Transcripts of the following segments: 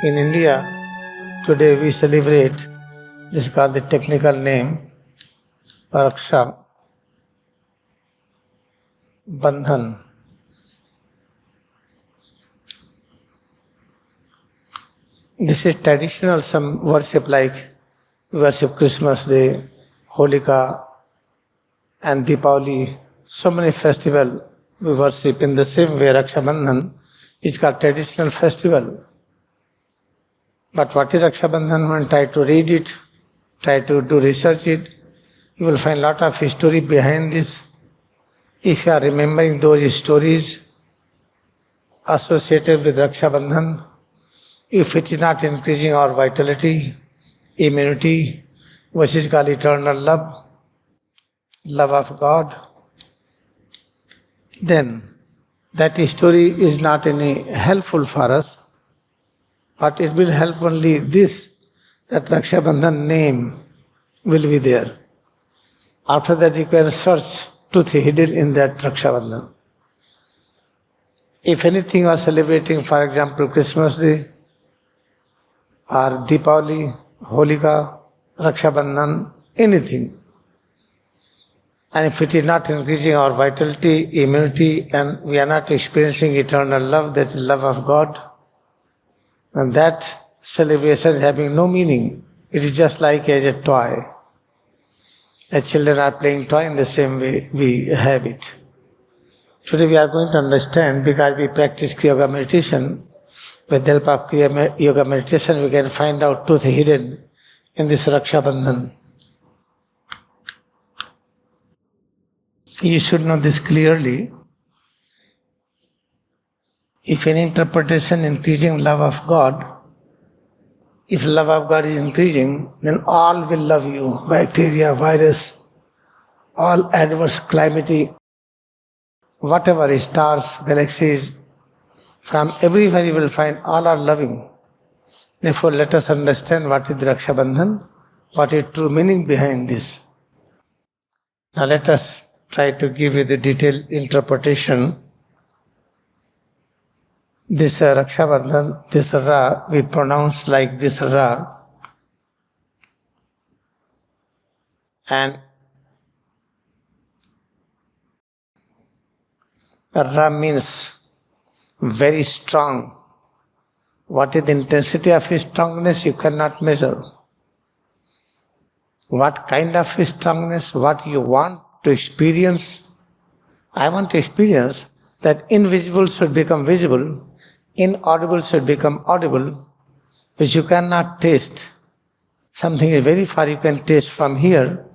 In India, today we celebrate, this is called the technical name, Raksha Bandhan. This is traditional, some worship like we worship Christmas Day, Holika and Deepavali. So many festivals we worship in the same way. Raksha Bandhan is called traditional festival. But what is Raksha Bandhan? When try to read it, try to do research it, you will find a lot of history behind this. If you are remembering those stories associated with Raksha Bandhan, if it is not increasing our vitality, immunity, which is called eternal love, love of God, then that story is not any helpful for us. But it will help only this, that Raksha Bandhan name will be there. After that you can search truth hidden in that Raksha Bandhan. If anything you are celebrating, for example, Christmas Day, or Deepavali, Holika, Raksha Bandhan, anything, and if it is not increasing our vitality, immunity, and we are not experiencing eternal love, that is love of God, and that celebration is having no meaning. It is just like as a toy. As children are playing toy, in the same way we have it. Today we are going to understand, because we practice Kriya Yoga meditation. With the help of Kriya Yoga meditation, we can find out truth hidden in this Raksha Bandhan. You should know this clearly. If any interpretation increasing love of God, if love of God is increasing, then all will love you. Bacteria, virus, all adverse climate, whatever stars, galaxies, from everywhere you will find all are loving. Therefore, let us understand what is the Raksha Bandhan, what is true meaning behind this. Now let us try to give you the detailed interpretation. This Raksha Bandhan, this Ra, we pronounce like this Ra. And Ra means very strong. What is the intensity of his strongness? You cannot measure. What kind of strongness? What you want to experience? I want to experience that invisible should become visible, inaudible should become audible, which you cannot taste. Something is very far you can taste from here,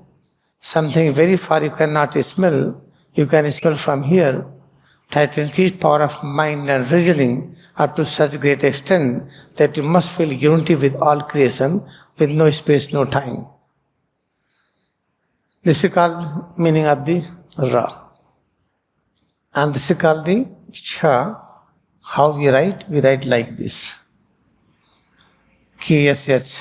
something very far you cannot smell, you can smell from here. Try to increase power of mind and reasoning up to such great extent that you must feel unity with all creation, with no space, no time. This is called meaning of the Ra. And this is called the Cha. How we write? We write like this. KSH.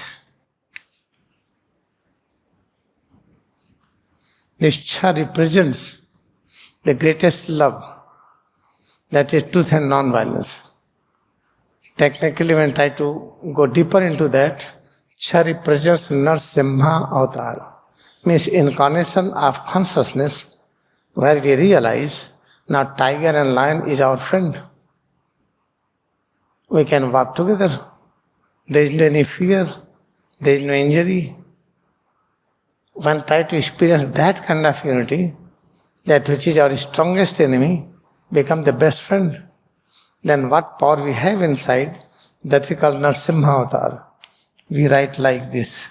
This Cha represents the greatest love, that is truth and non-violence. Technically, when I try to go deeper into that, Cha represents Narasimha Avatar, means incarnation of consciousness, where we realize now tiger and lion is our friend. We can walk together. There is no any fear, there is no injury. When I try to experience that kind of unity, that which is our strongest enemy, become the best friend, then what power we have inside, that is called Narasimha Avatar. We write like this.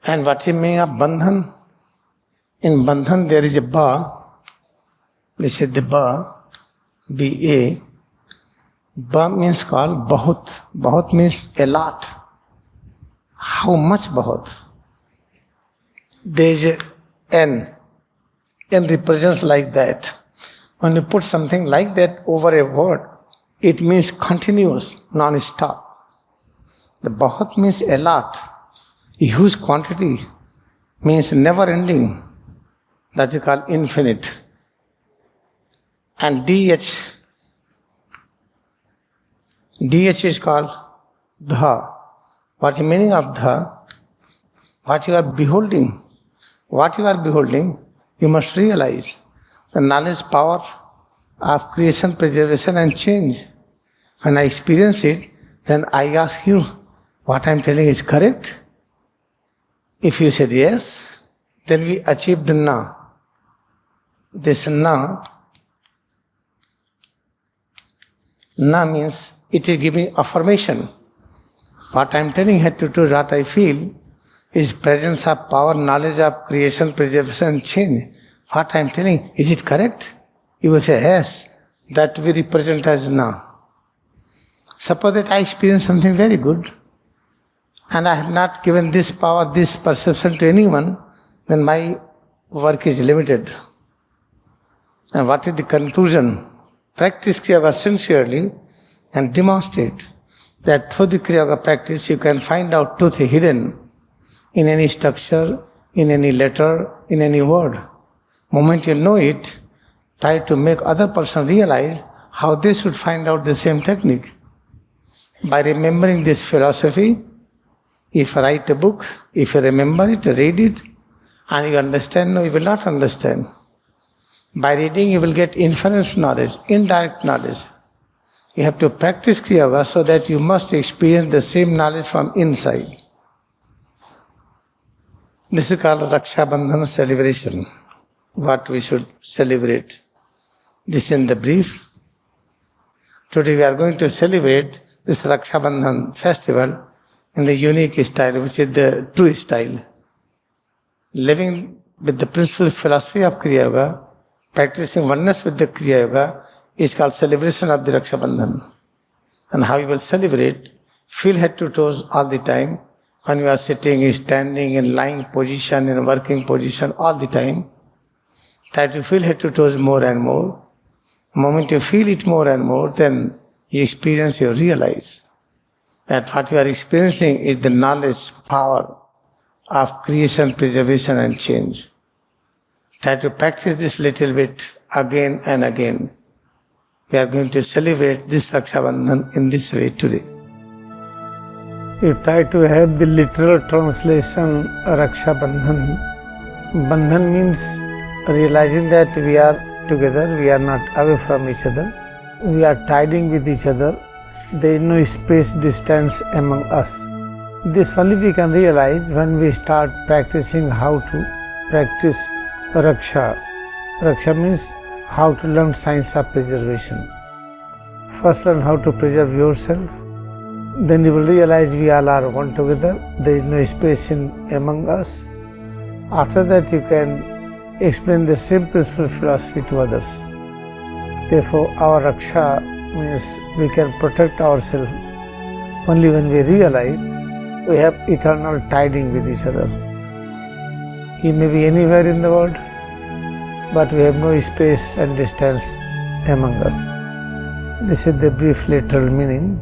And what is meaning of Bandhan? In Bandhan there is a Ba, this is the Ba, B-A. Ba means called Bahut. Bahut means a lot. How much Bahut? There is a N. N represents like that. When you put something like that over a word, it means continuous, non-stop. The Bahut means a lot. A huge quantity means never ending. that is called infinite. And DH is called Dha. What is the meaning of Dha? What you are beholding. What you are beholding, you must realize the knowledge power of creation, preservation and change. When I experience it, then I ask you, what I am telling is correct? If you said yes, then we achieved Na. This Na means it is giving affirmation. What I am telling here to do, what I feel, is presence of power, knowledge of creation, preservation and change. What I am telling, is it correct? You will say, yes, that we represent as Na. Suppose that I experience something very good, and I have not given this power, this perception to anyone, then my work is limited. And what is the conclusion? Practice Kriya Yoga sincerely and demonstrate that through the Kriya Yoga practice you can find out truth hidden in any structure, in any letter, in any word. Moment you know it, try to make other person realize how they should find out the same technique. By remembering this philosophy, if you write a book, if you remember it, read it, and you understand, no, you will not understand. By reading, you will get inference knowledge, indirect knowledge. You have to practice Kriya Yoga so that you must experience the same knowledge from inside. This is called Raksha Bandhana celebration. What we should celebrate. This in the brief. Today we are going to celebrate this Raksha Bandhan festival in the unique style, which is the true style. Living with the principal philosophy of Kriya Yoga, practicing oneness with the Kriya Yoga is called celebration of the Raksha Bandhan. And how you will celebrate, feel head to toes all the time. When you are sitting, standing, in lying position, in working position, all the time, try to feel head to toes more and more. The moment you feel it more and more, then you experience, you realize that what you are experiencing is the knowledge, power of creation, preservation and change. Try to practice this little bit again and again. We are going to celebrate this Raksha Bandhan in this way today. You try to have the literal translation Raksha Bandhan. Bandhan means realizing that we are together, we are not away from each other. We are tiding with each other. There is no space distance among us. This only we can realize when we start practicing how to practice Raksha. Raksha means how to learn science of preservation. First learn how to preserve yourself. Then you will realize we all are one together. There is no space among us. After that you can explain the same principal philosophy to others. Therefore our Raksha means we can protect ourselves only when we realize we have eternal tiding with each other. He may be anywhere in the world, but we have no space and distance among us. This is the brief literal meaning.